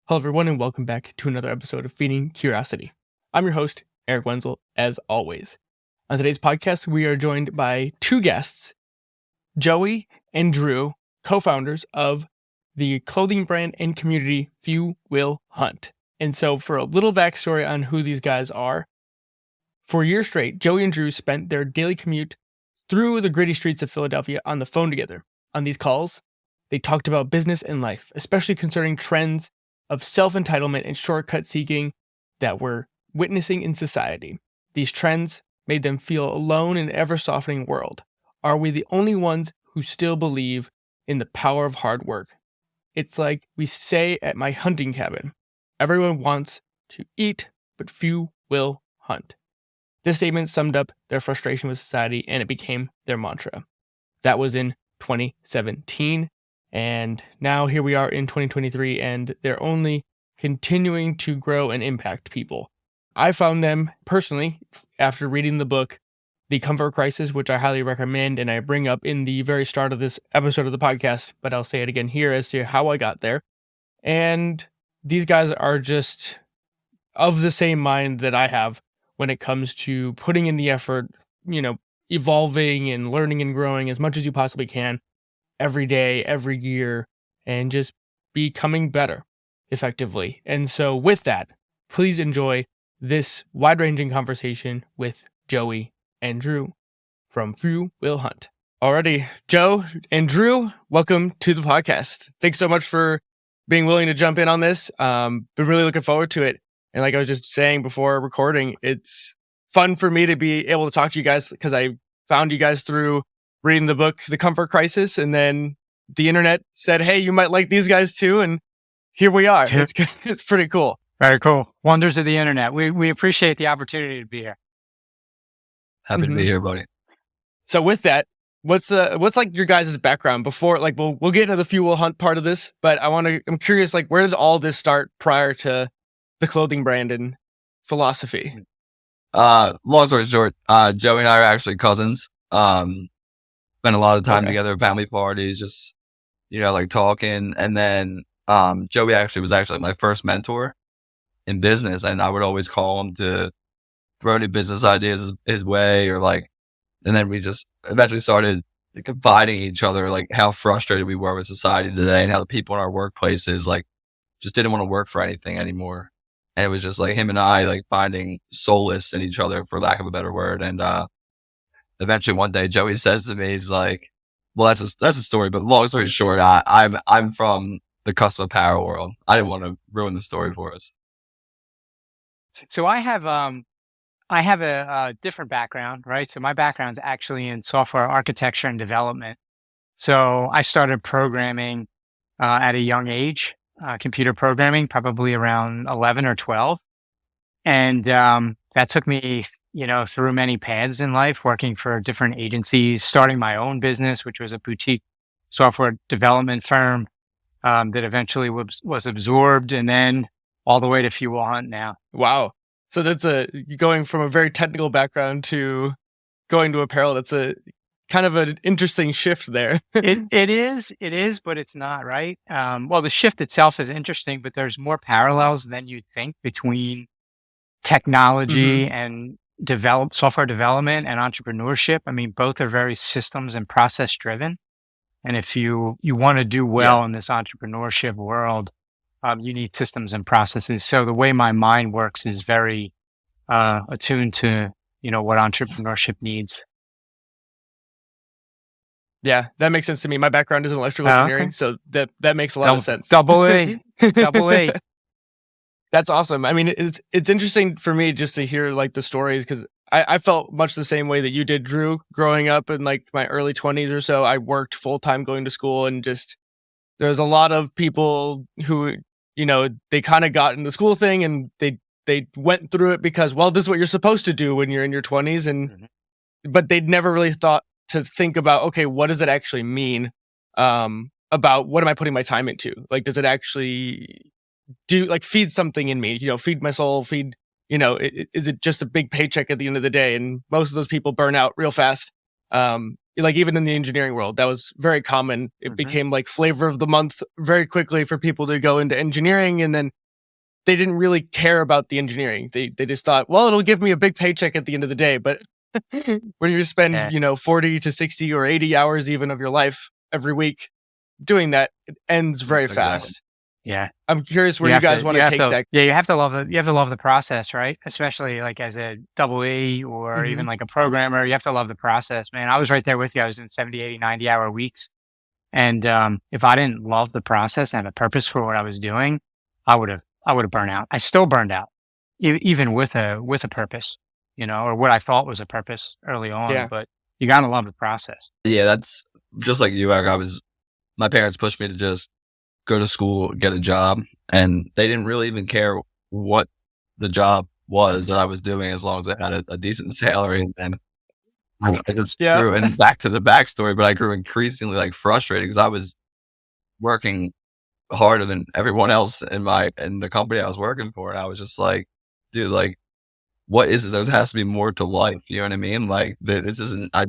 Hello, everyone, and welcome back to another episode of Feeding Curiosity. I'm your host, Eric Wenzel, as always. On today's podcast, we are joined by two guests, Joey and Drew, co-founders of the clothing brand and community Few Will Hunt. And so for a little backstory on who these guys are, for years straight, Joey and Drew spent their daily commute through the gritty streets of Philadelphia on the phone together. On these calls, they talked about business and life, especially concerning trends of self-entitlement and shortcut seeking that we're witnessing in society. These trends made them feel alone in an ever-softening world. Are we the only ones who still believe in the power of hard work? It's like we say at my hunting cabin, everyone wants to eat, but few will hunt. This statement summed up their frustration with society, and it became their mantra. That was in 2017. And now here we are in 2023, and they're only continuing to grow and impact people. I found them personally after reading the book, The Comfort Crisis, which I highly recommend, and I bring up in the very start of this episode of the podcast, but I'll say it again here as to how I got there. And these guys are just of the same mind that I have when it comes to putting in the effort, evolving and learning and growing as much as you possibly can every day, every year, and just becoming better effectively. And so with that, please enjoy this wide-ranging conversation with Joey and Drew from Few Will Hunt. Alrighty, Joe and Drew, welcome to the podcast. Thanks so much for being willing to jump in on this. Been really looking forward to it. And like I was just saying before recording, it's fun for me to be able to talk to you guys because I found you guys through reading the book, The Comfort Crisis, and then the internet said, hey, you might like these guys too, and here we are. It's pretty cool. Very cool. Wonders of the internet. We appreciate the opportunity to be here. Happy to be here, buddy. So with that, what's like your guys' background before, like we'll get into the Few Will Hunt part of this, but I'm curious, like where did all this start prior to the clothing brand and philosophy? Long story short, Joey and I are actually cousins. Spent a lot of time together at family parties, just, like talking. And then, Joey was actually my first mentor in business. And I would always call him to throw any business ideas his way and then we just eventually started confiding in each other, like how frustrated we were with society today and how the people in our workplaces, just didn't want to work for anything anymore. And it was just like him and I, finding solace in each other, for lack of a better word. And, eventually one day Joey says to me, he's like, well, that's a story, but long story short, I'm from the custom apparel world. I didn't want to ruin the story for us. So I have a different background, right? So my background's actually in software architecture and development. So I started programming at a young age, computer programming, probably around 11 or 12. And that took me through many paths in life, working for different agencies, starting my own business, which was a boutique software development firm that eventually was absorbed, and then all the way to Few Will Hunt now. Wow. So that's going from a very technical background to going to apparel. That's a kind of an interesting shift there. It is, but it's not, right? Well, the shift itself is interesting, but there's more parallels than you'd think between technology and software development and entrepreneurship. I mean, both are very systems and process driven. And if you want to do well in this entrepreneurship world, you need systems and processes. So the way my mind works is very attuned to, what entrepreneurship needs. Yeah, that makes sense to me. My background is in electrical engineering, so that makes a lot of sense. Double A. That's awesome. I mean, it's interesting for me just to hear the stories, because I felt much the same way that you did, Drew. Growing up in my early 20s or so, I worked full time going to school, and just there's a lot of people who they kind of got in the school thing and they went through it because, well, this is what you're supposed to do when you're in your 20s, and but they'd never really thought to think about, okay, what does it actually mean? About what am I putting my time into? Does it actually feed something in me, feed my soul, is it just a big paycheck at the end of the day? And most of those people burn out real fast. Like even in the engineering world, that was very common. It became like flavor of the month very quickly for people to go into engineering, and then they didn't really care about the engineering. They just thought, well, it'll give me a big paycheck at the end of the day. But when you spend, 40 to 60 or 80 hours even of your life every week doing that, it ends very fast. Yeah. I'm curious where you guys want to take that. Yeah, you have to love the process, right? Especially like as a double E or even like a programmer, you have to love the process, man. I was right there with you. I was in 70, 80, 90 hour weeks. And if I didn't love the process and have a purpose for what I was doing, I would have burned out. I still burned out, even with a purpose, or what I thought was a purpose early on. Yeah. But you got to love the process. Yeah, that's just like you, Eric. My parents pushed me to just go to school, get a job, and they didn't really even care what the job was that I was doing as long as I had a decent salary. And I just grew, and back to the backstory, but I grew increasingly like frustrated because I was working harder than everyone else in the company I was working for. And I was just like, dude, like, what is it? There has to be more to life. You know what I mean? Like, this isn't, I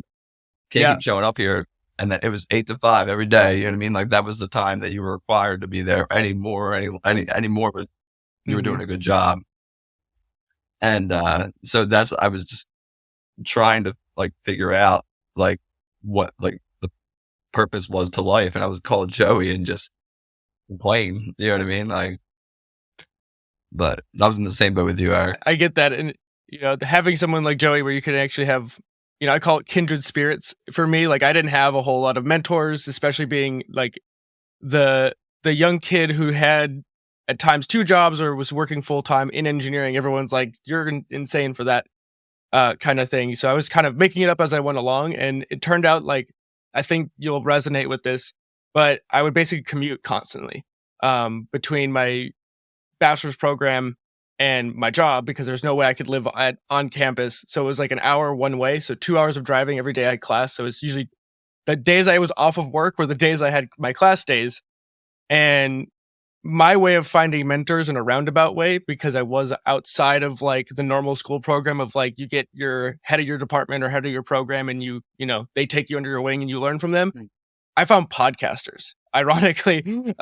can't keep showing up here. And that it was 8 to 5 every day. You know what I mean? Like that was the time that you were required to be there any more, but you were doing a good job. And, so I was just trying to like figure out like what like the purpose was to life. And I was called Joey and just complain, you know what I mean? Like, but I was in the same boat with you, Eric. I get that. And, having someone like Joey where you can actually have, I call it kindred spirits for me. Like I didn't have a whole lot of mentors, especially being like the young kid who had at times 2 jobs or was working full time in engineering. Everyone's like, you're insane for that kind of thing. So I was kind of making it up as I went along. And it turned out like, I think you'll resonate with this, but I would basically commute constantly between my bachelor's program and my job because there's no way I could live on campus. So it was like an hour one way. So 2 hours of driving every day I had class. So it's usually the days I was off of work were the days I had my class days. And my way of finding mentors in a roundabout way, because I was outside of like the normal school program of like, you get your head of your department or head of your program and they take you under your wing and you learn from them. I found podcasters. Ironically,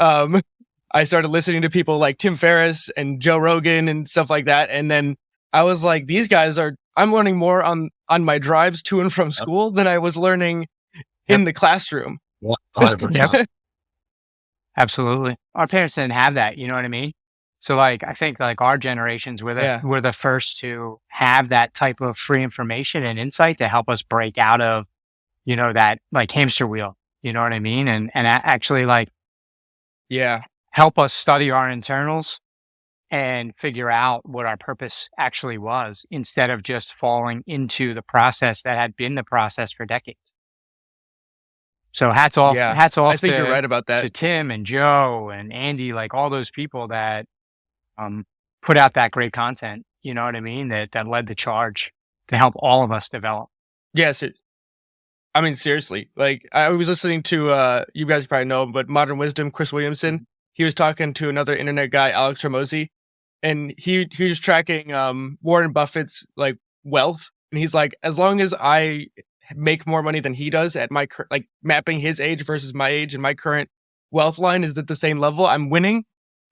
I started listening to people like Tim Ferriss and Joe Rogan and stuff like that. And then I was like, these guys I'm learning more on my drives to and from school than I was learning in the classroom. 100%. Absolutely. Our parents didn't have that. You know what I mean? So like, I think like our generations were the first to have that type of free information and insight to help us break out of, that like hamster wheel, you know what I mean? And actually like, help us study our internals and figure out what our purpose actually was instead of just falling into the process that had been the process for decades. So hats off. I think you're right about that. To Tim and Joe and Andy, like all those people that put out that great content, you know what I mean? That led the charge to help all of us develop. Yes. I mean, seriously, like I was listening to, you guys probably know him, but Modern Wisdom, Chris Williamson. He was talking to another internet guy, Alex Hormozi, and he was tracking Warren Buffett's like wealth. And he's like, as long as I make more money than he does at my like mapping his age versus my age and my current wealth line is at the same level, I'm winning.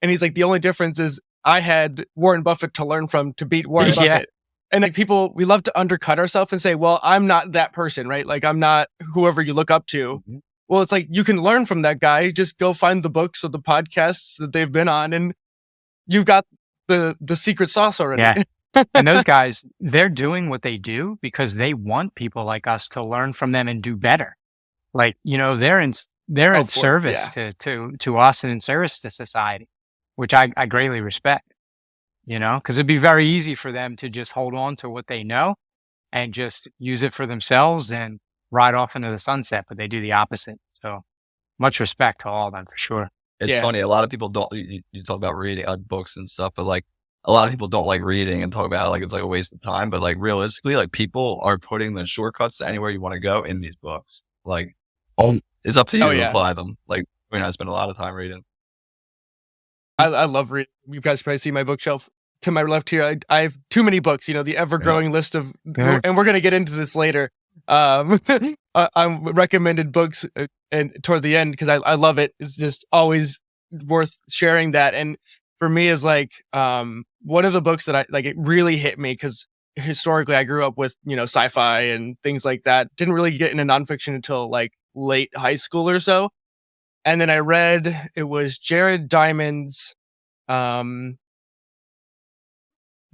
And he's like, the only difference is I had Warren Buffett to learn from to beat Warren Buffett. And like people, we love to undercut ourselves and say, well, I'm not that person, right? Like I'm not whoever you look up to. Mm-hmm. Well, it's like, you can learn from that guy. Just go find the books or the podcasts that they've been on and you've got the secret sauce already. Yeah. And those guys, they're doing what they do because they want people like us to learn from them and do better. Like, they're in service to us and in service to society, which I greatly respect, because it'd be very easy for them to just hold on to what they know and just use it for themselves and ride off into the sunset, but they do the opposite. So much respect to all of them for sure. It's funny. A lot of people don't, you talk about reading books and stuff, but like a lot of people don't like reading and talk about it like it's like a waste of time. But like realistically, like people are putting the shortcuts to anywhere you want to go in these books. Like, it's up to you to apply them. Like, I spend a lot of time reading. I love reading. You guys probably see my bookshelf to my left here. I have too many books, the ever growing list of, and we're going to get into this later. I recommended books and toward the end because I love it. It's just always worth sharing that. And for me is like one of the books that I like, it really hit me because historically I grew up with, sci-fi and things like that. Didn't really get into nonfiction until like late high school or so. And then I read, it was Jared Diamond's Guns,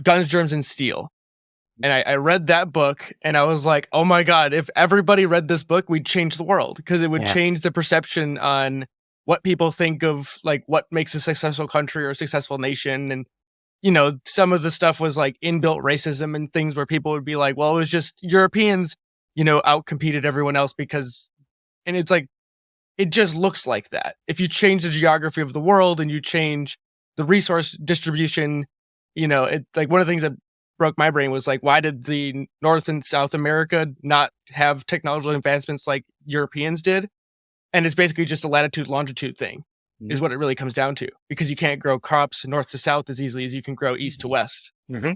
Germs, and Steel. And I read that book and I was like, oh my God, if everybody read this book, we'd change the world because it would change the perception on what people think of like what makes a successful country or a successful nation. And, some of the stuff was like inbuilt racism and things where people would be like, well, it was just Europeans, outcompeted everyone else and it's like, it just looks like that. If you change the geography of the world and you change the resource distribution, it like one of the things that broke my brain was like, why did the North and South America not have technological advancements like Europeans did? And it's basically just a latitude longitude thing is what it really comes down to, because you can't grow crops north to south as easily as you can grow east to west. Mm-hmm.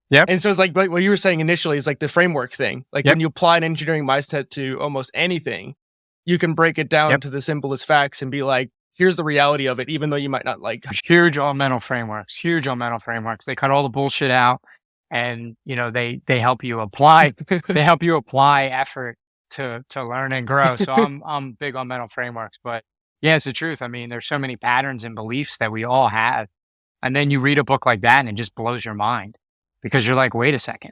Yep. And so it's like what you were saying initially is like the framework thing. Like when you apply an engineering mindset to almost anything, you can break it down to the simplest facts and be like, here's the reality of it, even though you might not like. Huge on mental frameworks. They cut all the bullshit out. And they help you apply effort to learn and grow. So I'm big on mental frameworks, but yeah, it's the truth. I mean, there's so many patterns and beliefs that we all have, and then you read a book like that and it just blows your mind because you're like, wait a second,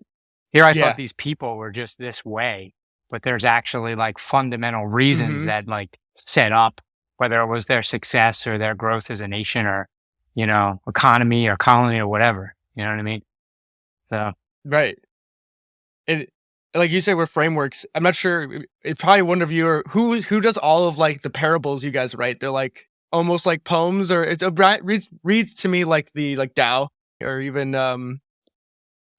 here I thought these people were just this way, but there's actually like fundamental reasons that like set up whether it was their success or their growth as a nation or economy or colony or whatever. You know what I mean? So right. It like you say, we're frameworks. I'm not sure. It's probably one of you or who does all of like the parables you guys write. They're like almost like poems, or it's reads to me like the Tao or even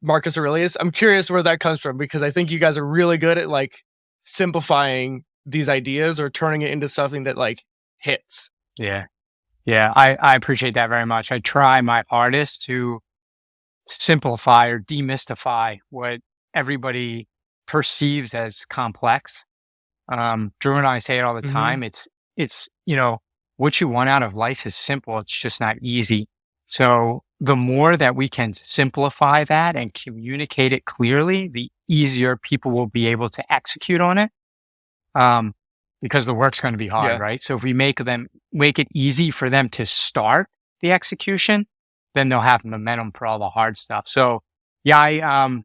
Marcus Aurelius. I'm curious where that comes from because I think you guys are really good at like simplifying these ideas or turning it into something that like hits. Yeah. I appreciate that very much. I try my hardest to simplify or demystify what everybody perceives as complex. Drew and I say it all the time. It's what you want out of life is simple. It's just not easy. So the more that we can simplify that and communicate it clearly, the easier people will be able to execute on it. Because the work's going to be hard, right? So if we make it easy for them to start the execution, then they'll have momentum for all the hard stuff. So I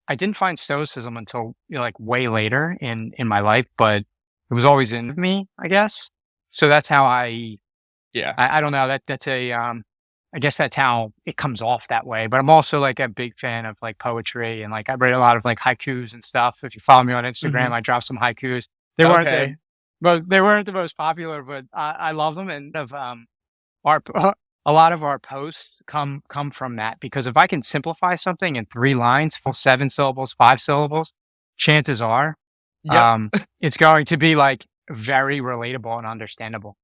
didn't find stoicism until like way later in my life, but it was always in me, I guess. So that's how I don't know, that's I guess that's how it comes off that way. But I'm also like a big fan of like poetry and like I read a lot of like haikus and stuff. If you follow me on Instagram, I drop some haikus. They weren't the most popular, but I love them. And a lot of our posts come from that, because if I can simplify something in 3 lines, 7 syllables, 5 syllables, chances are, it's going to be like very relatable and understandable.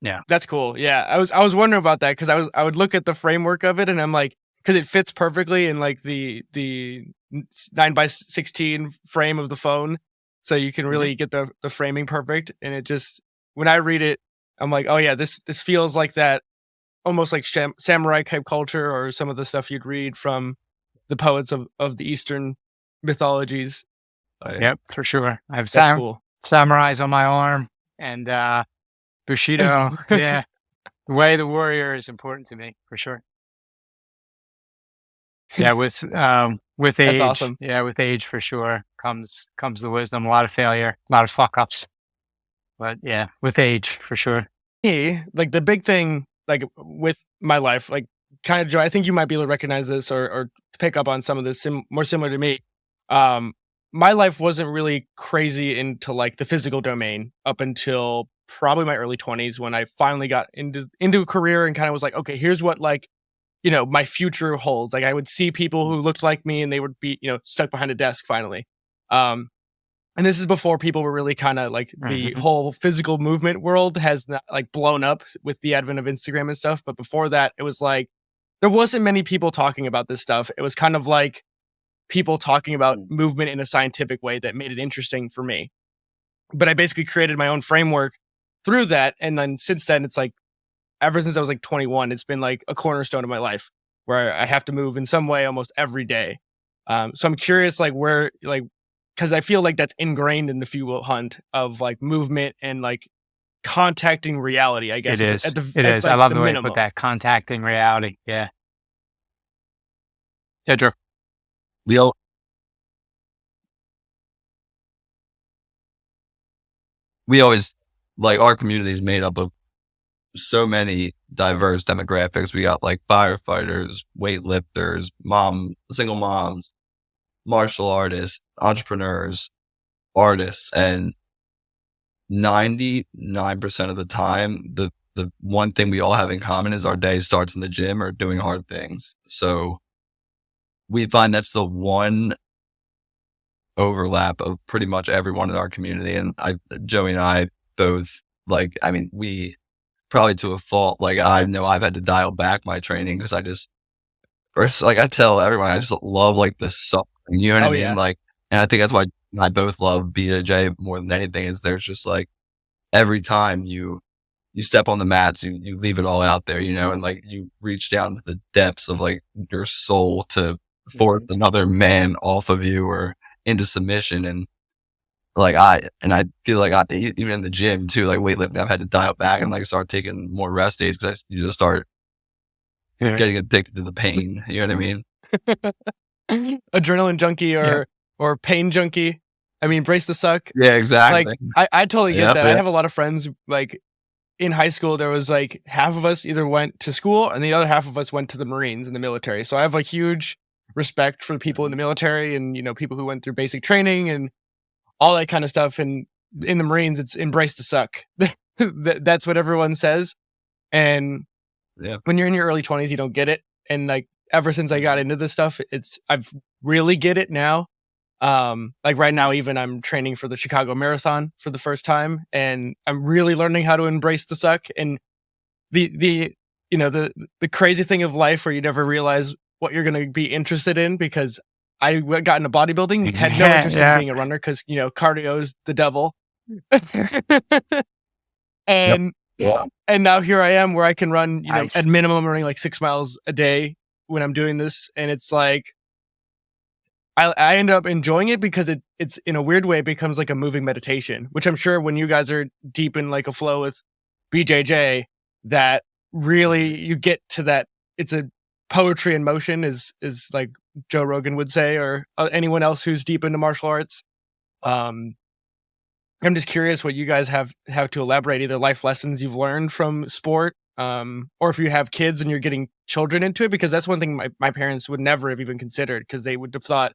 Yeah, that's cool. Yeah, I was wondering about that because I would look at the framework of it and I'm like, because it fits perfectly in like the 9x16 frame of the phone, so you can really get the framing perfect. And it just, when I read it, I'm like, oh yeah, this feels like that, almost like samurai type culture or some of the stuff you'd read from the poets of the Eastern mythologies. Yep, for sure. I have cool. samurais on my arm and Bushido. Yeah, the way of the warrior is important to me for sure. Yeah, with age, that's awesome. Yeah, with age for sure comes the wisdom. A lot of failure, a lot of fuck ups. But yeah, with age, for sure. Like the big thing, like with my life, like kind of Joe, I think you might be able to recognize this or pick up on some of this more similar to me. My life wasn't really crazy into like the physical domain up until probably my early 20s when I finally got into a career and kind of was like, okay, here's what like, my future holds. Like I would see people who looked like me and they would be, stuck behind a desk finally. And this is before people were really kind of like the whole physical movement world has not, like blown up with the advent of Instagram and stuff. But before that, it was like, there wasn't many people talking about this stuff. It was kind of like, people talking about movement in a scientific way that made it interesting for me. But I basically created my own framework through that. And then since then, it's like, ever since I was like 21, it's been like a cornerstone of my life where I have to move in some way almost every day. So I'm curious, like where, like, because I feel like that's ingrained in the Few Will Hunt of like movement and like contacting reality, I guess. It is. It is. I love the way you put that, contacting reality. Yeah. Yeah, Drew. We always, like, our community is made up of so many diverse demographics. We got like firefighters, weightlifters, single moms, martial artists, entrepreneurs, artists, and 99% of the time, the one thing we all have in common is our day starts in the gym or doing hard things. So we find that's the one overlap of pretty much everyone in our community. And Joey and I both, like, I mean, we probably to a fault, like, I know I've had to dial back my training because I tell everyone, I just love like the suffering, you know what I mean? Yeah. Like, and I think that's why I both love BJJ more than anything, is there's just like, every time you step on the mats, you leave it all out there, you know, and like you reach down to the depths of like your soul to force another man off of you or into submission. And like I feel like even in the gym too, like weightlifting, I've had to dial back and like start taking more rest days because you just start getting addicted to the pain. You know what I mean? Adrenaline junkie or pain junkie. I mean, brace the suck. Yeah, exactly. Like I totally get that. I have a lot of friends, like in high school, there was like half of us either went to school and the other half of us went to the Marines in the military. So I have a huge respect for people in the military and, you know, people who went through basic training and all that kind of stuff. And in the Marines, it's embrace the suck. That's what everyone says. And when you're in your early 20s, you don't get it. And like, ever since I got into this stuff, I've really get it now. Like right now, even I'm training for the Chicago Marathon for the first time, and I'm really learning how to embrace the suck. And the you know, the crazy thing of life where you never realize what you're going to be interested in, because I got into bodybuilding, had no interest in being a runner because, you know, cardio is the devil. And now here I am where I can run, you know, at minimum I'm running like 6 miles a day when I'm doing this. And it's like, I end up enjoying it because it's in a weird way, it becomes like a moving meditation, which I'm sure when you guys are deep in like a flow with BJJ, that really you get to that. It's a poetry in motion, is like Joe Rogan would say, or anyone else who's deep into martial arts. I'm just curious what you guys have to elaborate, either life lessons you've learned from sport, or if you have kids and you're getting children into it, because that's one thing my parents would never have even considered, because they would have thought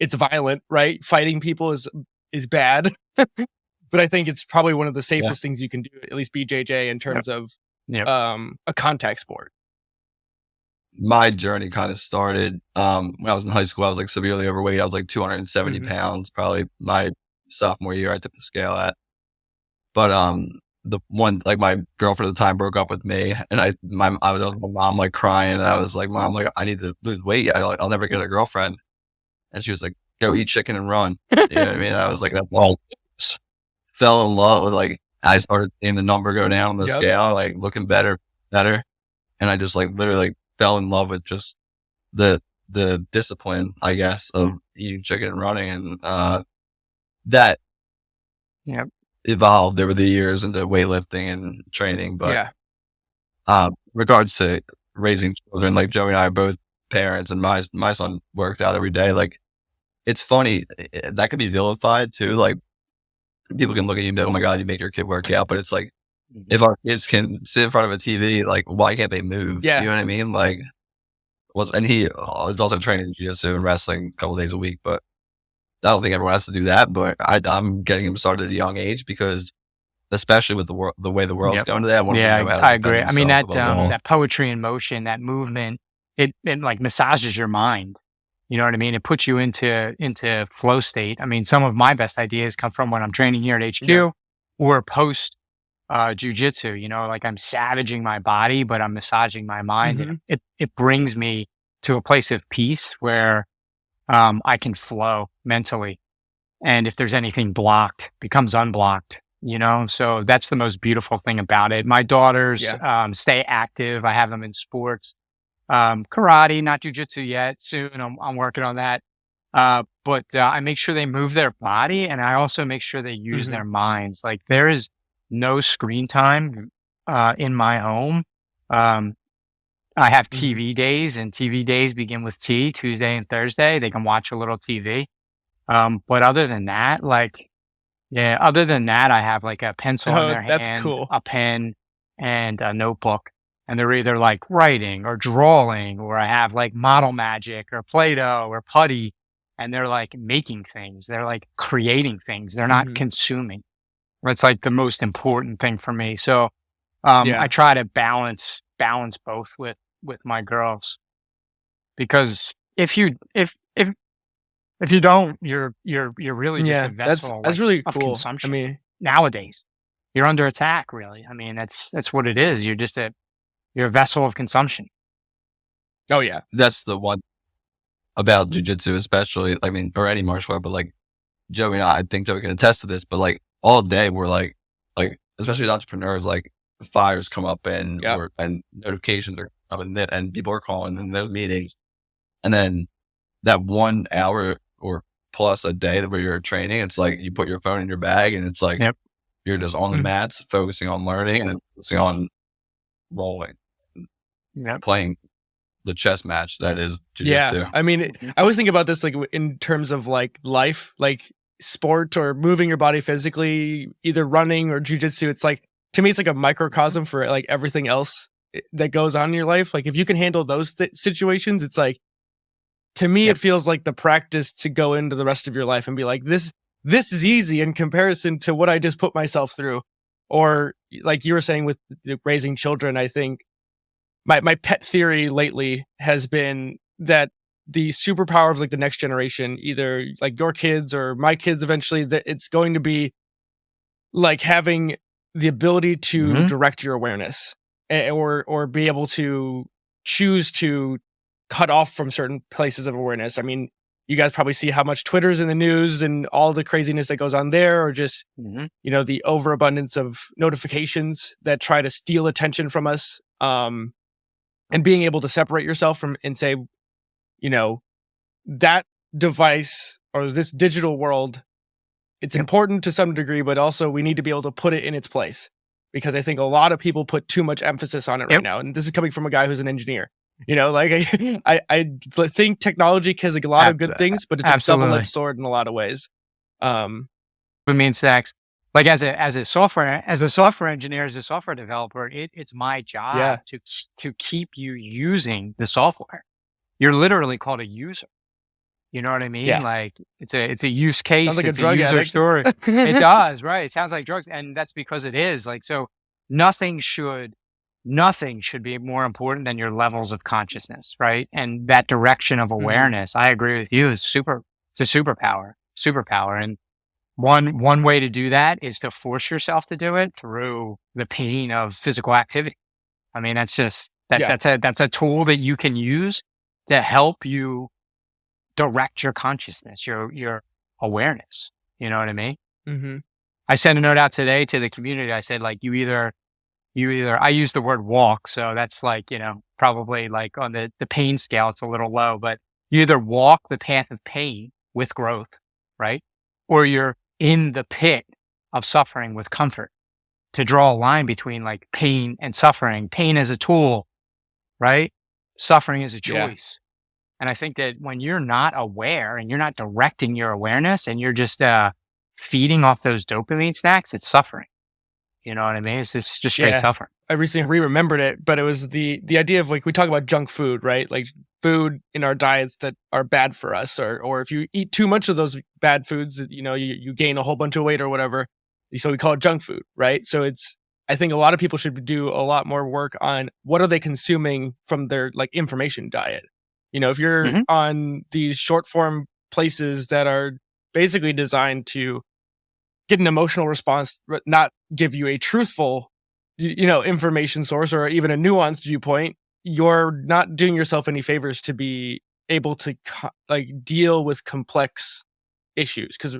it's violent, right? Fighting people is bad. But I think it's probably one of the safest things you can do, at least BJJ, in terms of a contact sport. My journey kind of started when I was in high school. I was like severely overweight. I was like 270 pounds, probably my sophomore year I took the scale at. But the one, like, my girlfriend at the time broke up with me, and I was with my mom, like, crying, and I was like, Mom, like, I need to lose weight. I'll never get a girlfriend. And she was like, go eat chicken and run. You know what I mean? I was like, well, fell in love with, like, I started seeing the number go down on the scale, like looking better. And I just like literally fell in love with just the discipline, I guess, of eating chicken and running. And that evolved over the years into weightlifting and training. But regards to raising children, like Joey and I are both parents, and my son worked out every day. Like, it's funny, that could be vilified too. Like, people can look at you and be like, oh my God, you make your kid work out. But it's like, if our kids can sit in front of a TV, like, why can't they move? Yeah. You know what I mean? Like, and he is also training jiu-jitsu and wrestling a couple days a week, but I don't think everyone has to do that. But I'm getting him started at a young age, because especially with the way the world's going today, I agree. I mean, that poetry in motion, that movement, it like massages your mind. You know what I mean? It puts you into flow state. I mean, some of my best ideas come from when I'm training here at HQ or post jujitsu. You know, like, I'm savaging my body, but I'm massaging my mind. And it brings me to a place of peace where I can flow mentally. And if there's anything blocked, becomes unblocked, So that's the most beautiful thing about it. My daughters stay active. I have them in sports, karate, not jujitsu yet. Soon, I'm working on that. But I make sure they move their body, and I also make sure they use their minds. Like there is no screen time in my home. I have TV days, and TV days begin with T, Tuesday and Thursday. They can watch a little TV. But other than that, I have like a pencil in their hand, that's cool. a pen, and a notebook. And they're either like writing or drawing, or I have like model magic or Play-Doh or putty, and they're like making things. They're like creating things. They're not consuming. That's like the most important thing for me. So, I try to balance both with my girls, because if you don't, you're really just a vessel. That's really of cool. Consumption. I mean, nowadays you're under attack. Really, I mean that's what it is. You're just you're a vessel of consumption. Oh yeah, that's the one about jujitsu, especially. I mean, or any martial art, but like Joey and I think Joey can attest to this. But like all day, we're like especially entrepreneurs, like fires come up and notifications are up and people are calling and there's meetings, and then that 1 hour or plus a day where you're training, it's like you put your phone in your bag and it's like you're just on the mats, focusing on learning and focusing on rolling, playing the chess match that is jiu-jitsu. Yeah, I mean, I always think about this like in terms of like life, like sport or moving your body physically, either running or jiu-jitsu. It's like, to me, it's like a microcosm for like everything else that goes on in your life. Like if you can handle those situations, it's like, to me, it feels like the practice to go into the rest of your life and be like, this is easy in comparison to what I just put myself through. Or like you were saying with raising children, I think my pet theory lately has been that the superpower of like the next generation, either like your kids or my kids eventually, that it's going to be like having the ability to direct your awareness or be able to choose to cut off from certain places of awareness. I mean, you guys probably see how much Twitter's in the news and all the craziness that goes on there, or just, the overabundance of notifications that try to steal attention from us. And being able to separate yourself from and say, that device or this digital world, it's important to some degree, but also we need to be able to put it in its place, because I think a lot of people put too much emphasis on it right now. And this is coming from a guy who's an engineer. I think technology has like a lot of good things, but it's a double-edged sword in a lot of ways. I mean, Stacks, like as a software engineer, as a software developer, it's my job to keep you using the software. You're literally called a user. You know what I mean? Yeah. Like it's a use case. Sounds like it's a drug user addict. story. It does, right? It sounds like drugs, and that's because it is. Like, so nothing should be more important than your levels of consciousness, right? And that direction of awareness, I agree with you, it's a superpower. And one way to do that is to force yourself to do it through the pain of physical activity. I mean, that's just, that's a tool that you can use to help you direct your consciousness, your awareness. You know what I mean? Mm-hmm. I sent a note out today to the community. I said, like, you either, I use the word walk. So that's like, probably like on the pain scale, it's a little low, but you either walk the path of pain with growth, right? Or you're in the pit of suffering with comfort. To draw a line between like pain and suffering, pain as a tool, right? Suffering is a choice. And I think that when you're not aware and you're not directing your awareness and you're just feeding off those dopamine snacks, it's suffering. You know what I mean? It's just straight suffering. I recently remembered it, but it was the idea of like, we talk about junk food, right? Like food in our diets that are bad for us, or if you eat too much of those bad foods, you gain a whole bunch of weight or whatever. So we call it junk food, right? So I think a lot of people should do a lot more work on what are they consuming from their like information diet. If you're on these short form places that are basically designed to get an emotional response, but not give you a truthful, information source or even a nuanced viewpoint, you're not doing yourself any favors to be able to deal with complex issues. Because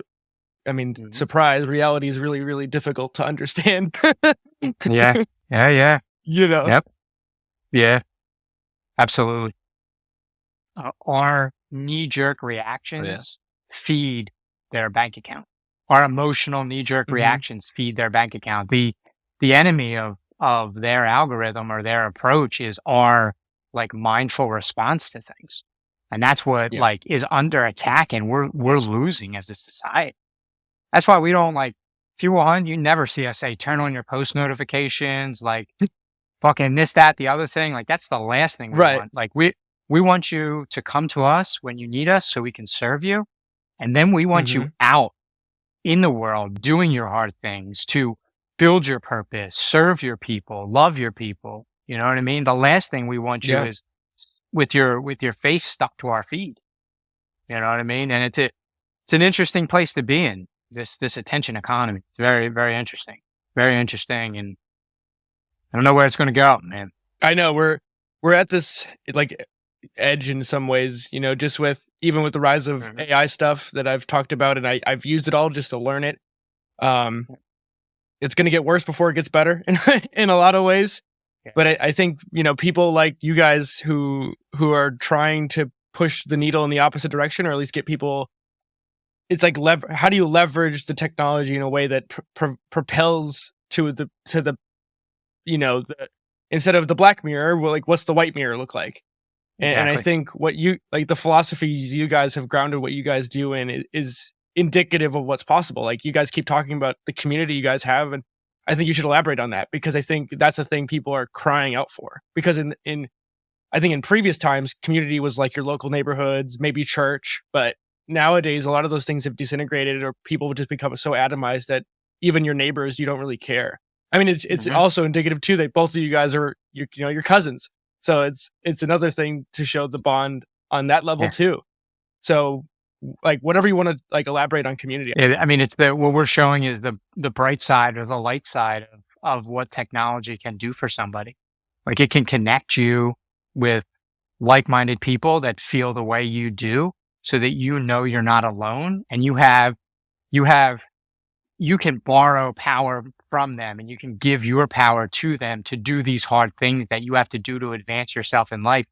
I mean, surprise, reality is really, really difficult to understand. Yeah. You know? Yep. Yeah. Absolutely. Our knee-jerk reactions feed their bank account. Our emotional knee-jerk reactions feed their bank account. The enemy of their algorithm or their approach is our like mindful response to things. And that's what like is under attack, and we're losing as a society. That's why we don't if you want, you never see us say turn on your post notifications, like fucking this, that, the other thing. Like that's the last thing we want. Like we want you to come to us when you need us so we can serve you. And then we want you out in the world doing your hard things to build your purpose, serve your people, love your people. You know what I mean? The last thing we want you is with your face stuck to our feet. You know what I mean? And it's an interesting place to be in, this attention economy. It's very, very interesting. Very interesting. And I don't know where it's going to go, man. I know we're at this like edge in some ways, you know, just even with the rise of AI stuff that I've talked about, and I've used it all just to learn it. It's going to get worse before it gets better in a lot of ways. But I think, you know, people like you guys who are trying to push the needle in the opposite direction, or at least get people, it's like how do you leverage the technology in a way that propels to the you know, instead of the black mirror, well, like what's the white mirror look like? And I think what you like, the philosophies you guys have grounded what you guys do in is indicative of what's possible. Like you guys keep talking about the community you guys have, and I think you should elaborate on that, because I think that's a thing people are crying out for. Because I think in previous times, community was like your local neighborhoods, maybe church, but nowadays a lot of those things have disintegrated, or people would just become so atomized that even your neighbors, you don't really care. I mean, it's also indicative too that both of you guys are your cousins. So it's another thing to show the bond on that level too. So like whatever you want to like elaborate on community. Yeah, I mean, it's what we're showing is the bright side or the light side of what technology can do for somebody. Like it can connect you with like-minded people that feel the way you do, so that you know you're not alone, and you can borrow power from them, and you can give your power to them to do these hard things that you have to do to advance yourself in life.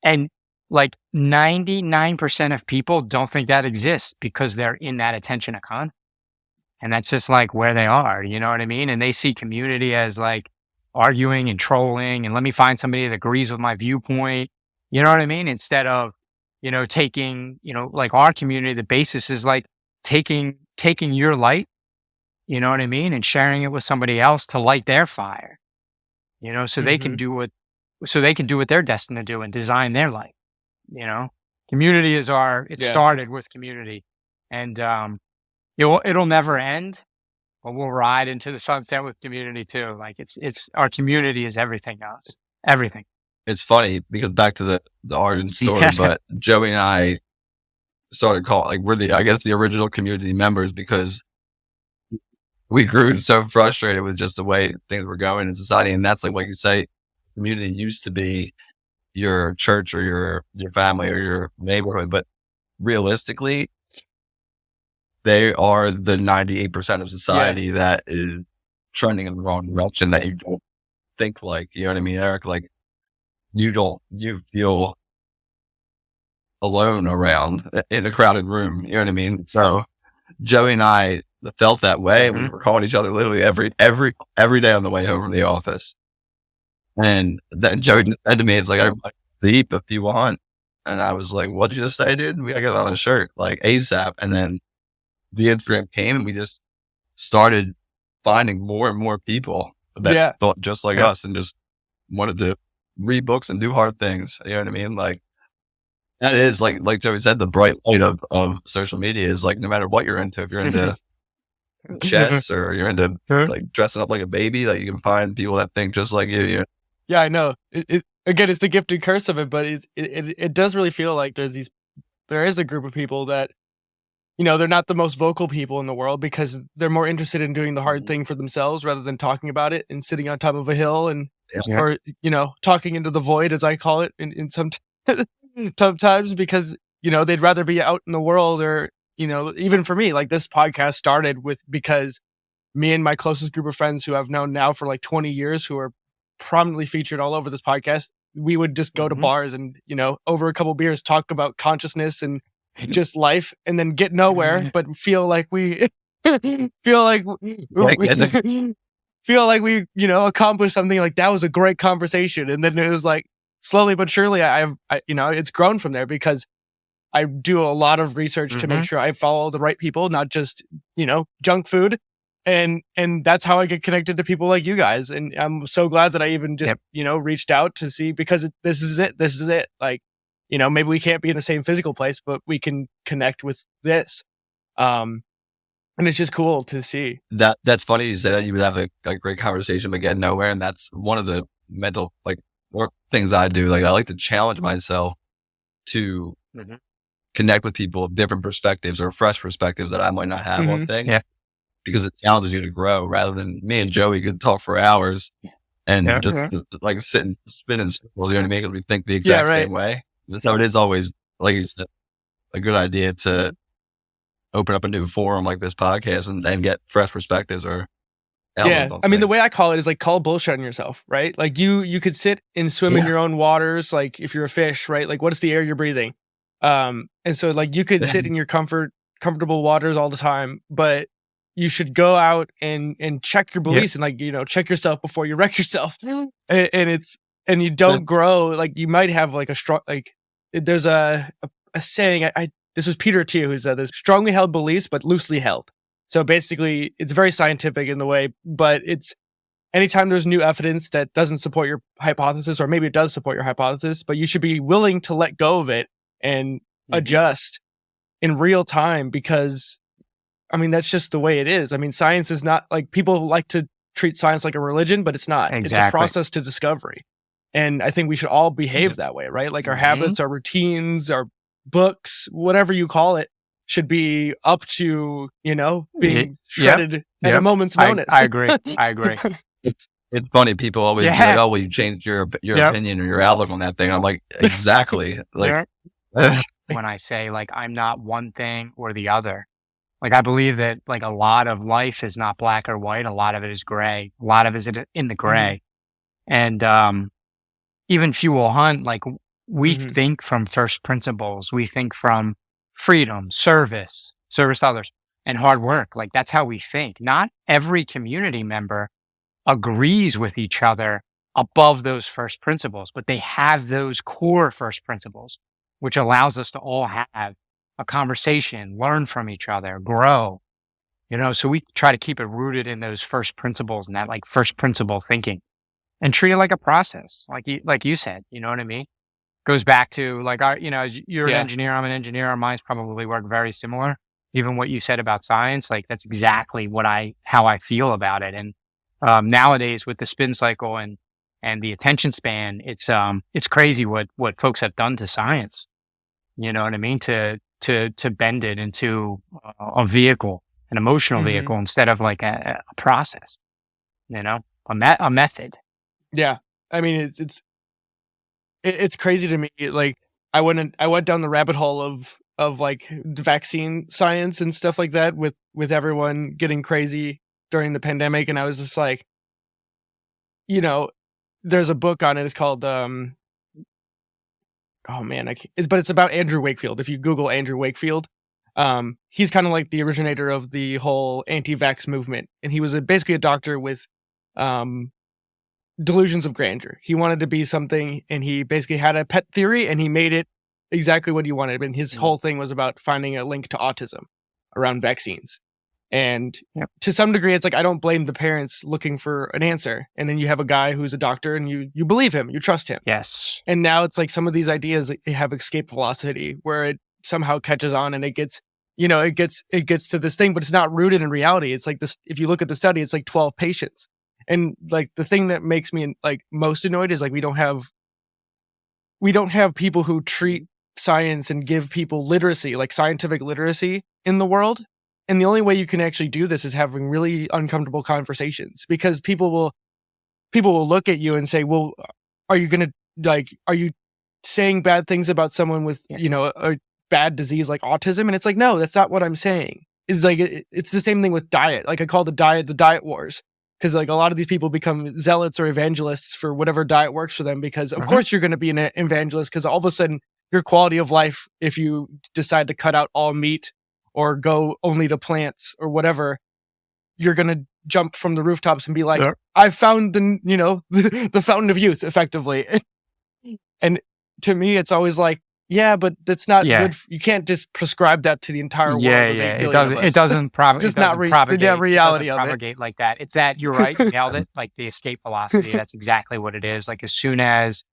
And like 99% of people don't think that exists because they're in that attention economy. And that's just like where they are, you know what I mean? And they see community as like arguing and trolling, and let me find somebody that agrees with my viewpoint. You know what I mean? Instead of, you know, taking, you know, like our community, the basis is like taking your light, you know what I mean? And sharing it with somebody else to light their fire, you know, so they can do what they're destined to do and design their life. You know, community is started with community, and it'll never end, but we'll ride into the sunset with community too. Like it's our community is everything else. Everything. It's funny because back to the origin story, but Joey and I started we're the original community members, because we grew so frustrated with just the way things were going in society. And that's like you say, community used to be your church or your family or your neighborhood, but realistically, they are the 98% of society that is trending in the wrong direction, that you don't think like, you know what I mean, Eric? Like you feel alone around in a crowded room, you know what I mean? So Joey and I felt that way. We were calling each other literally every day on the way home from the office. And then Joey said to me, it's like, I sleep if you want. And I was like, what'd you just say, dude? We gotta get on a shirt, like ASAP. And then the Instagram came, and we just started finding more and more people that thought just like us and just wanted to read books and do hard things. You know what I mean? Like that is like Joey said, the bright light of social media is like, no matter what you're into, if you're into chess or you're into like dressing up like a baby, like you can find people that think just like you. Yeah, I know. Again, it's the gift and curse of it, but it does really feel like there is a group of people that, you know, they're not the most vocal people in the world because they're more interested in doing the hard thing for themselves rather than talking about it and sitting on top of a hill and or, you know, talking into the void, as I call it, in some sometimes because, they'd rather be out in the world or, even for me, like this podcast started because me and my closest group of friends who I've known now for like 20 years, who are prominently featured all over this podcast, we would just go to bars and, over a couple beers, talk about consciousness and just life and then get nowhere, but feel like we feel like we accomplished something. Like that was a great conversation. And then it was like slowly but surely it's grown from there because I do a lot of research to make sure I follow the right people, not just, junk food. And that's how I get connected to people like you guys. And I'm so glad that I even just, reached out to see, because this is it. Like, maybe we can't be in the same physical place, but we can connect with this. And it's just cool to see. That's funny you say that. You would have a great conversation but get nowhere. And that's one of the mental work things I do. Like I like to challenge myself to connect with people of different perspectives or fresh perspectives that I might not have on things. Yeah. Because it challenges you to grow rather than me and Joey could talk for hours and just like sit and spin in circles. You know what I mean? Because we think the exact same way. So it is always, like you said, a good idea to open up a new forum like this podcast and get fresh perspectives or I mean, the way I call it is like call bullshit on yourself, right? Like you could sit and swim in your own waters, like if you're a fish, right? Like what's the air you're breathing? And so like you could sit in your comfortable waters all the time, but you should go out and check your beliefs and check yourself before you wreck yourself. And you don't grow. Like you might have like a strong, like there's a saying, this was Peter Thiel who said this: strongly held beliefs, but loosely held. So basically it's very scientific in the way, but it's anytime there's new evidence that doesn't support your hypothesis, or maybe it does support your hypothesis, but you should be willing to let go of it and adjust in real time, because I mean, that's just the way it is. I mean, science is not like, people like to treat science like a religion, but it's not. Exactly. It's a process to discovery. And I think we should all behave that way, right? Like our habits, our routines, our books, whatever you call it, should be up to, being shredded at a moment's notice. I agree. It's funny. People always be like, oh, well, you changed your opinion or your outlook on that thing. I'm like, exactly. Like when I say like, I'm not one thing or the other. Like, I believe that like a lot of life is not black or white. A lot of it is gray. A lot of it is in the gray. And, even Fuel Hunt, like we think from first principles. We think from freedom, service to others, and hard work. Like that's how we think. Not every community member agrees with each other above those first principles, but they have those core first principles, which allows us to all have a conversation, learn from each other, grow, so we try to keep it rooted in those first principles and that like first principle thinking, and treat it like a process. Like you said, you know what I mean? Goes back to like as you're an engineer, I'm an engineer. Our minds probably work very similar. Even what you said about science, like that's exactly how I feel about it. And, nowadays with the spin cycle and the attention span, it's crazy what folks have done to science. You know what I mean? To bend it into a vehicle, an emotional vehicle, instead of like a process, a method. Yeah. I mean, it's crazy to me. Like I went down the rabbit hole of like vaccine science and stuff like that with everyone getting crazy during the pandemic. And I was just like, there's a book on it. It's called, oh man, but it's about Andrew Wakefield. If you Google Andrew Wakefield, he's kind of like the originator of the whole anti-vax movement. And he was basically a doctor with delusions of grandeur. He wanted to be something, and he basically had a pet theory, and he made it exactly what he wanted. And his whole thing was about finding a link to autism around vaccines. And to some degree, it's like, I don't blame the parents looking for an answer. And then you have a guy who's a doctor and you believe him, you trust him. Yes. And now it's like some of these ideas have escape velocity where it somehow catches on and it gets, it gets to this thing, but it's not rooted in reality. It's like this, if you look at the study, it's like 12 patients. And like the thing that makes me like most annoyed is like, we don't have people who treat science and give people literacy, like scientific literacy in the world. And the only way you can actually do this is having really uncomfortable conversations, because people will look at you and say, well, are you saying bad things about someone with, a bad disease like autism. And it's like, no, that's not what I'm saying. It's like, it's the same thing with diet. Like I call the diet wars. Because like a lot of these people become zealots or evangelists for whatever diet works for them. Because of course you're going to be an evangelist, because all of a sudden your quality of life, if you decide to cut out all meat or go only to plants or whatever, you're going to jump from the rooftops and be like, I found the fountain of youth, effectively. And to me, it's always like, yeah, but that's not good. You can't just prescribe that to the entire world. It doesn't propagate. The reality of propagate like that. It's that, you're right. You nailed it. Like the escape velocity. That's exactly what it is. Like as soon as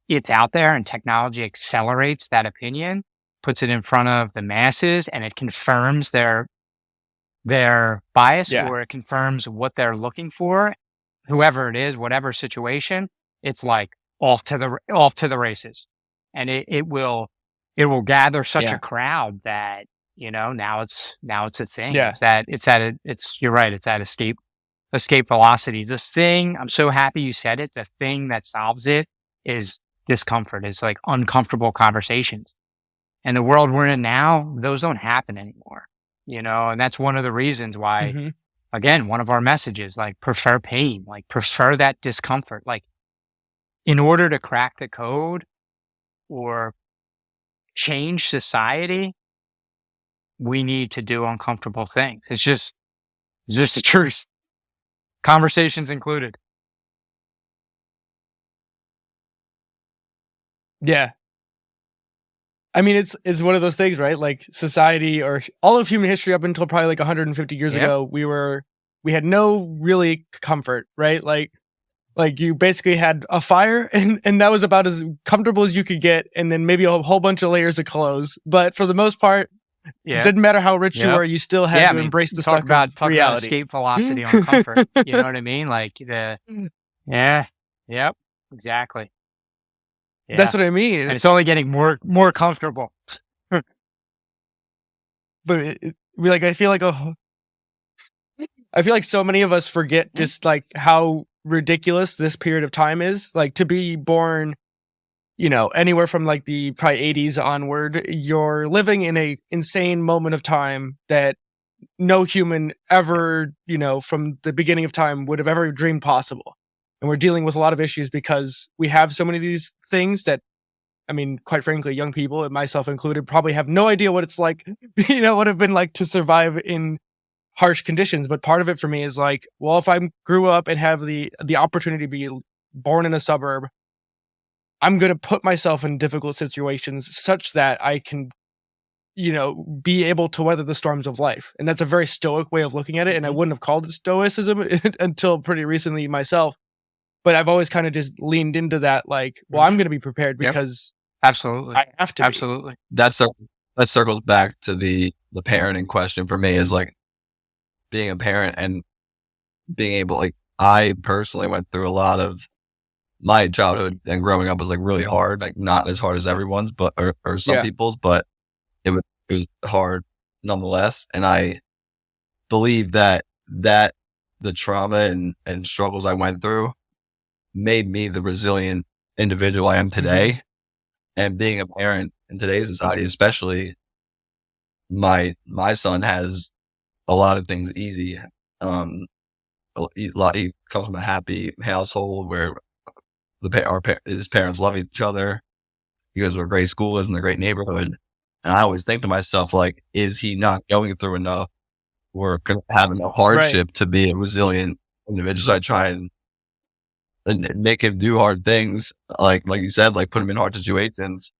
it's out there and technology accelerates that opinion, puts it in front of the masses, and it confirms their bias, or it confirms what they're looking for, whoever it is, whatever situation, it's like off to the races. And it will gather such a crowd that, now it's a thing. Yeah. You're right. It's at escape velocity. This thing, I'm so happy you said it. The thing that solves it is discomfort. It's like uncomfortable conversations. And the world we're in now, those don't happen anymore, and that's one of the reasons why, again, one of our messages, like prefer pain, like prefer that discomfort. Like in order to crack the code or change society, we need to do uncomfortable things. It's just the truth. Conversations included. Yeah. I mean, it's one of those things, right? Like society, or all of human history up until probably like 150 years ago, we had no really comfort, right? Like you basically had a fire and that was about as comfortable as you could get. And then maybe a whole bunch of layers of clothes. But for the most part, it didn't matter how rich you were, you still had to embrace the suck of reality. Talk about escape velocity on comfort. You know what I mean? Like exactly. Yeah. That's what I mean. And it's only getting more comfortable. But I feel like so many of us forget just like how ridiculous this period of time is. Like to be born, anywhere from like the probably 80s onward, you're living in a insane moment of time that no human ever, from the beginning of time would have ever dreamed possible. And we're dealing with a lot of issues because we have so many of these things that, I mean, quite frankly, young people, myself included, probably have no idea what it's like, what it'd been like to survive in harsh conditions. But part of it for me is like, well, if I grew up and have the opportunity to be born in a suburb, I'm going to put myself in difficult situations such that I can, be able to weather the storms of life. And that's a very stoic way of looking at it. And I wouldn't have called it stoicism until pretty recently myself. But I've always kind of just leaned into that, like, well, I'm going to be prepared because absolutely, I have to. Absolutely. That circles back to the parenting question for me, is like being a parent and being able, like, I personally went through a lot of my childhood and growing up was like really hard, like not as hard as everyone's, but or some people's, but it was hard nonetheless. And I believe that the trauma and struggles I went through made me the resilient individual I am today. And being a parent in today's society, especially, my son has a lot of things easy. He comes from a happy household where his parents love each other. He goes to a great school, lives in a great neighborhood. And I always think to myself, like, is he not going through enough or having enough hardship to be a resilient individual? So I try and make him do hard things, like you said, like put him in hard situations,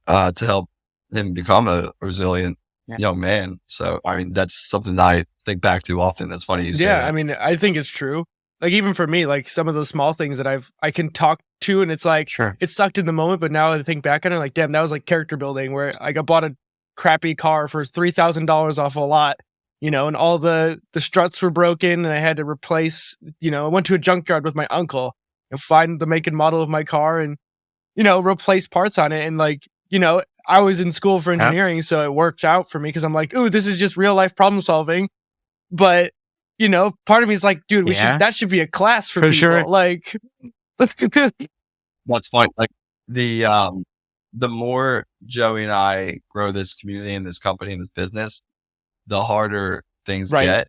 to help him become a resilient young man. So, I mean, that's something that I think back to often. That's funny you say that. I mean, I think it's true. Like, even for me, like some of those small things that I can talk to, and it's like, it sucked in the moment, but now I think back on it, like, damn, that was like character building, where I bought a crappy car for $3,000 off a lot, and all the struts were broken and I had to replace, I went to a junkyard with my uncle and find the make and model of my car and, replace parts on it. And like, I was in school for engineering, so it worked out for me because I'm like, ooh, this is just real life problem solving. But, part of me is like, dude, that should be a class for people. Sure. Like, what's fun, like the more Joey and I grow this community and this company and this business, the harder things get.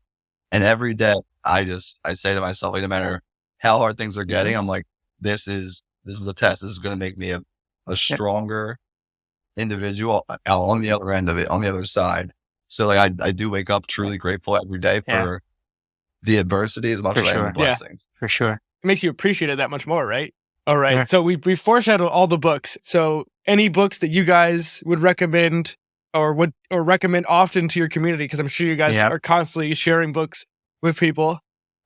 And every day I say to myself, like, no matter how hard things are getting, I'm like, this is a test. This is going to make me a stronger individual on the other end of it, on the other side. So like, I do wake up truly grateful every day for the adversity as much as the blessings. For sure. It makes you appreciate it that much more, right? All right. Yeah. So we foreshadowed all the books. So any books that you guys would recommend or recommend often to your community, because I'm sure you guys are constantly sharing books with people.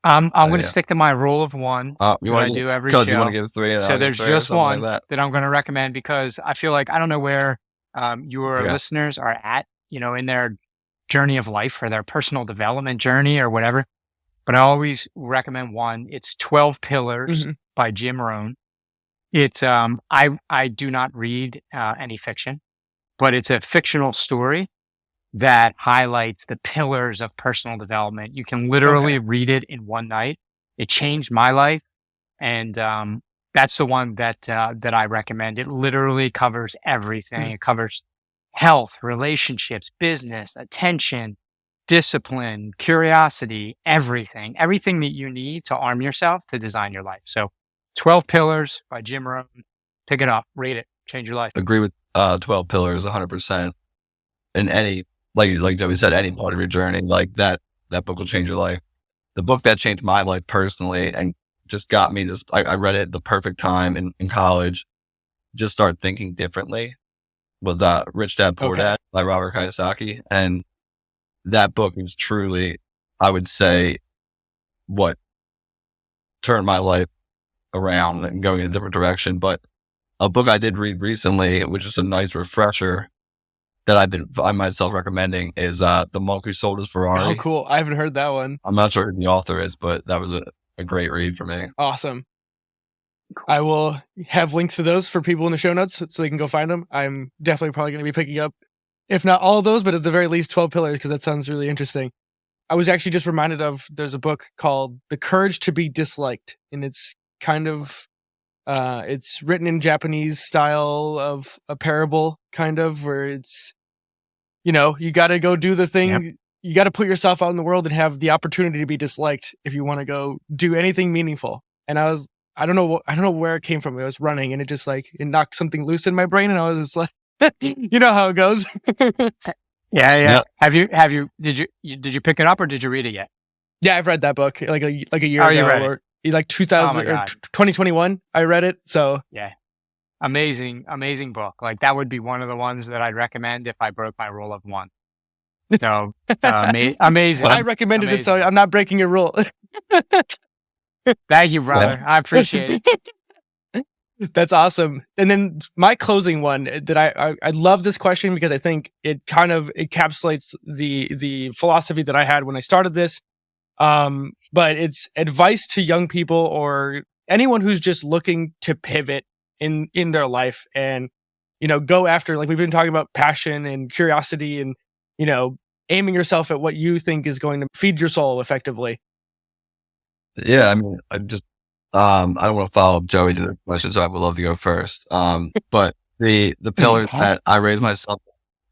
I'm going to stick to my rule of one. You want to do every show. You want to give 3? So there's just one that I'm going to recommend, because I feel like I don't know where your listeners are at, in their journey of life or their personal development journey or whatever. But I always recommend one. It's 12 Pillars by Jim Rohn. It's I do not read any fiction, but it's a fictional story that highlights the pillars of personal development. You can literally read it in one night. It changed my life, and that's the one that I recommend. It literally covers everything. It covers health, relationships, business, attention, discipline, curiosity, everything that you need to arm yourself to design your life. So 12 Pillars by Jim Rohn. Pick it up, read it, change your life. Agree with 12 Pillars 100%. In any, like Joey said, any part of your journey, like that book will change your life. The book that changed my life personally and just got me I read it at the perfect time in college, just start thinking differently, was Rich Dad Poor Dad by Robert Kiyosaki. And that book is truly, I would say, what turned my life around and going in a different direction. But a book I did read recently, which is a nice refresher that I'm myself recommending, is The Monk Who Sold His Ferrari. Oh, cool. I haven't heard that one. I'm not sure who the author is, but that was a great read for me. Awesome. I will have links to those for people in the show notes so they can go find them. I'm definitely probably going to be picking up, if not all of those, but at the very least 12 Pillars, because that sounds really interesting. I was actually just reminded of, there's a book called The Courage to be Disliked, and it's kind of, it's written in Japanese style of a parable, kind of, where it's, you got to go do the thing. Yep. You got to put yourself out in the world and have the opportunity to be disliked if you want to go do anything meaningful. And I don't know where it came from. I was running and it just it knocked something loose in my brain, and I was just like, you know how it goes. Yeah. Did you pick it up or did you read it yet? Yeah, I've read that book like a year ago. You read it? Or like 2000 or 2021. I read it. So yeah, amazing book. Like that would be one of the ones that I'd recommend if I broke my rule of one. So amazing. I recommended it, so I'm not breaking your rule. Thank you, brother. I appreciate it. That's awesome. And then my closing one that I love this question because I think it kind of encapsulates the philosophy that I had when I started this. But it's advice to young people or anyone who's just looking to pivot in their life and, go after, like we've been talking about, passion and curiosity and, aiming yourself at what you think is going to feed your soul effectively. Yeah. I mean, I don't want to follow up Joey to the question, so I would love to go first. But the pillars that I raise myself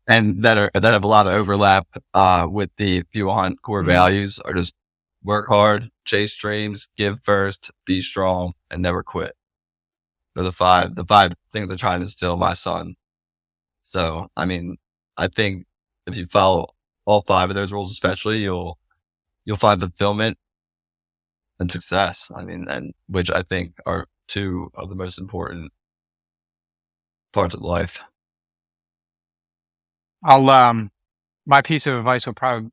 and that have a lot of overlap with the Viewpoints core values are just work hard, chase dreams, give first, be strong, and never quit. They're the five things I try to instill in my son. So, I mean, I think if you follow all 5 of those rules, especially, you'll find fulfillment and success. I mean, and which I think are 2 of the most important parts of life. My piece of advice will probably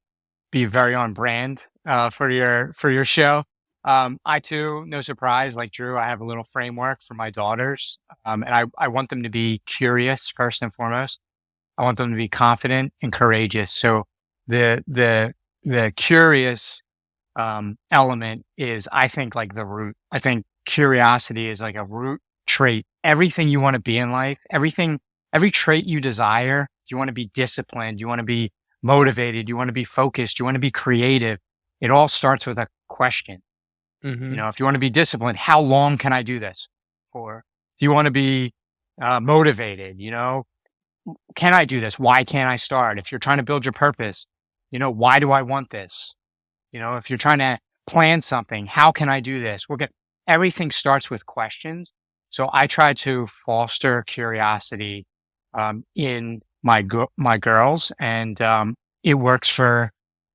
be very on brand for your show. I too, no surprise, like Drew, I have a little framework for my daughters, and I want them to be curious first and foremost. I want them to be confident and courageous. So the curious element is, I think, like the root. I think curiosity is like a root trait. Everything you want to be in life, every trait you desire, you want to be disciplined, you want to be motivated, you want to be focused, you want to be creative. It all starts with a question. Mm-hmm. If you want to be disciplined, how long can I do this for? If you want to be motivated, can I do this? Why can't I start? If you're trying to build your purpose, why do I want this? If you're trying to plan something, how can I do this? Everything starts with questions. So I try to foster curiosity in my girls, and it works for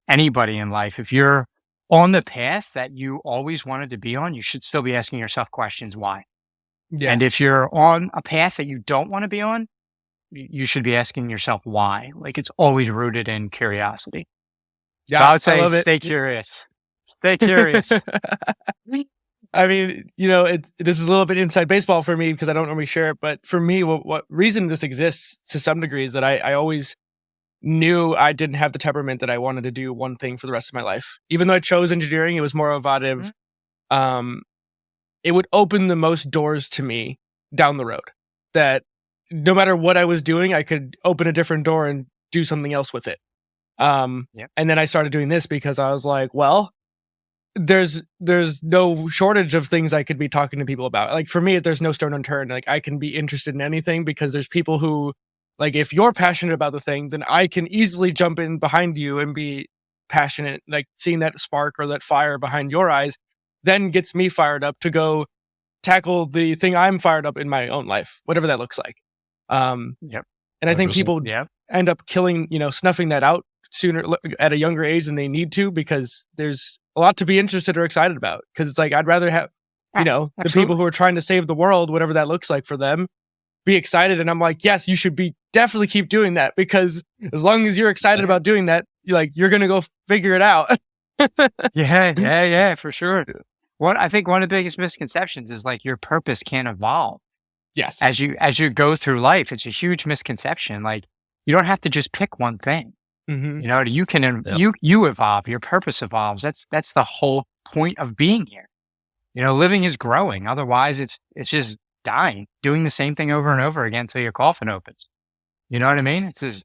anybody in life. If you're on the path that you always wanted to be on, you should still be asking yourself questions why. Yeah. And if you're on a path that you don't want to be on, you should be asking yourself why. Like, it's always rooted in curiosity. Yeah, so I would say love it. stay curious. Stay curious. I mean, this is a little bit inside baseball for me because I don't normally share it. But for me, what reason this exists to some degree is that I always knew I didn't have the temperament that I wanted to do one thing for the rest of my life. Even though I chose engineering, it was more of it would open the most doors to me down the road. That no matter what I was doing, I could open a different door and do something else with it. And then I started doing this because I was like, well, there's no shortage of things I could be talking to people about. Like, for me, there's no stone unturned. Like, I can be interested in anything because there's people who, like, if you're passionate about the thing, then I can easily jump in behind you and be passionate. Like, seeing that spark or that fire behind your eyes then gets me fired up to go tackle the thing I'm fired up in my own life, whatever that looks like. And I think people end up snuffing that out sooner at a younger age than they need to, because there's a lot to be interested or excited about. Because it's like, I'd rather have, the people who are trying to save the world, whatever that looks like for them, be excited. And I'm like, yes, you should definitely keep doing that, because as long as you're excited about doing that, you're going to go figure it out. Yeah, for sure. I think one of the biggest misconceptions is like your purpose can't evolve. Yes. As you go through life, it's a huge misconception. Like, you don't have to just pick one thing. Mm-hmm. You can you evolve. Your purpose evolves. That's the whole point of being here. Living is growing. Otherwise, it's just dying, doing the same thing over and over again until your coffin opens. You know what I mean? It's just.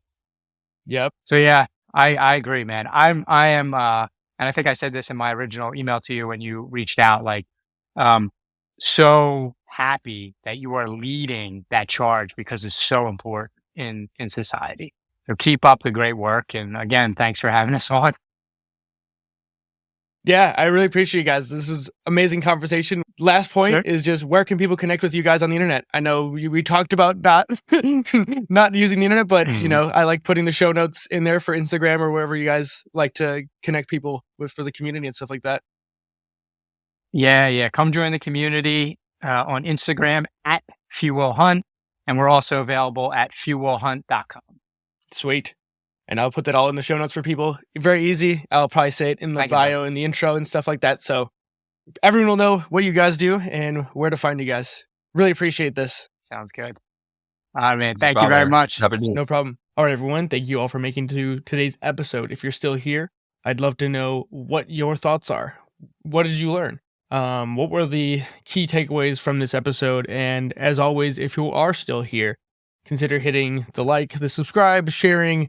Yep. So yeah, I agree, man. I am, and I think I said this in my original email to you when you reached out. Like, so happy that you are leading that charge, because it's so important in society. So keep up the great work. And again, thanks for having us on. Yeah, I really appreciate you guys. This is amazing conversation. Last point is just, where can people connect with you guys on the internet? I know we talked about not using the internet, but I like putting the show notes in there for Instagram or wherever you guys like to connect people with for the community and stuff like that. Yeah. Come join the community on Instagram at FuelHunt, and we're also available at fuelhunt.com. Sweet. And I'll put that all in the show notes for people. Very easy. I'll probably say it in the bio, in the intro and stuff like that. So everyone will know what you guys do and where to find you guys. Really appreciate this. Sounds good. All right, man. Thank you very much. No problem. All right, everyone. Thank you all for making it to today's episode. If you're still here, I'd love to know what your thoughts are. What did you learn? What were the key takeaways from this episode? And as always, if you are still here, consider hitting the like, the subscribe, sharing,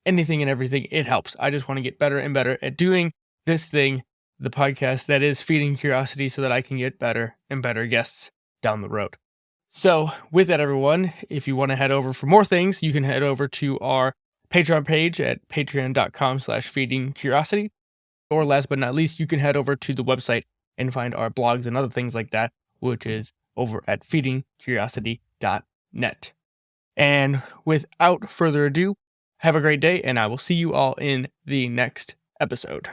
anything and everything. It helps. I just want to get better and better at doing this thing, the podcast that is feeding curiosity, so that I can get better and better guests down the road. So with that, everyone, if you want to head over for more things, you can head over to our Patreon page at patreon.com/feedingcuriosity. Or last but not least, you can head over to the website and find our blogs and other things like that, which is over at feedingcuriosity.net. And without further ado, have a great day, and I will see you all in the next episode.